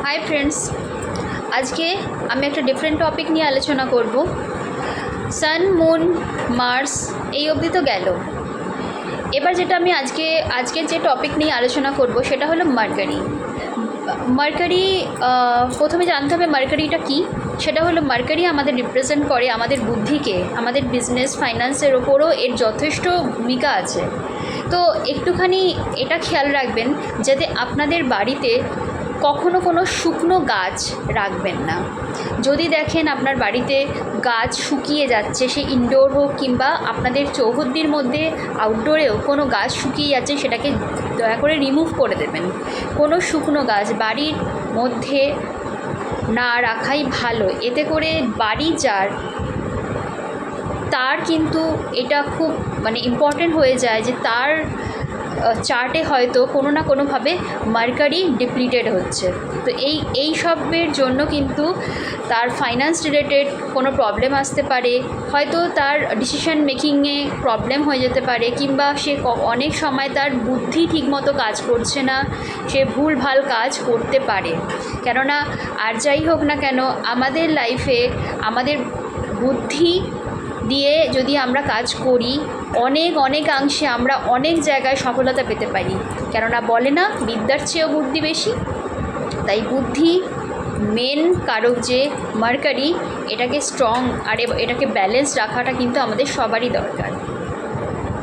Hi friends, আজকে আমি একটা ডিফারেন্ট টপিক নিয়ে আলোচনা করব। সান, মুন, মার্স এই অবধি তো গেল। এবার যেটা আমি আজকের যে টপিক নিয়ে আলোচনা করব সেটা হলো মার্কারি। মার্কারি প্রথমে জানতে হবে মার্কারিটা কী। সেটা হলো মার্কারি আমাদের রিপ্রেজেন্ট করে আমাদের বুদ্ধিকে, আমাদের বিজনেস ফাইন্যান্সের ওপরও এর যথেষ্ট ভূমিকা আছে। তো একটুখানি এটা খেয়াল রাখবেন যাতে আপনাদের বাড়িতে কখনো কোনো শুকনো গাছ রাখবেন না। যদি দেখেন আপনার বাড়িতে গাছ শুকিয়ে যাচ্ছে, সে ইনডোর হোক কিংবা আপনাদের চৌহদ্দির মধ্যে আউটডোরেও কোনো গাছ শুকিয়ে যাচ্ছে, সেটাকে দয়া করে রিমুভ করে দেবেন। কোনো শুকনো গাছ বাড়ির মধ্যে না রাখাই ভালো। এতে করে বাড়ি যার তার কিন্তু এটা খুব ইম্পর্টেন্ট হয়ে যায় যে তার চার্টে হয়তো কোনো না কোনোভাবে মার্কারি ডিপ্লিটেড হচ্ছে। তো এই সবের জন্য কিন্তু তার ফাইন্যান্স রিলেটেড কোনো প্রবলেম আসতে পারে, হয়তো তার ডিসিশন মেকিংয়ে প্রবলেম হয়ে যেতে পারে, কিংবা সে অনেক সময় তার বুদ্ধি ঠিকমতো কাজ করছে না, সে ভুলভাল কাজ করতে পারে। কেননা আর যাই হোক না কেন, আমাদের লাইফে আমাদের বুদ্ধি দিয়ে যদি আমরা কাজ করি অনেকাংশে আমরা অনেক জায়গায় সফলতা পেতে পারি। কেননা বলে না, বিদ্যার চেয়েও বুদ্ধি বেশি। তাই বুদ্ধি মেন কারক যে মার্কারি, এটাকে স্ট্রং আর এটাকে ব্যালেন্স রাখাটা কিন্তু আমাদের সবারই দরকার।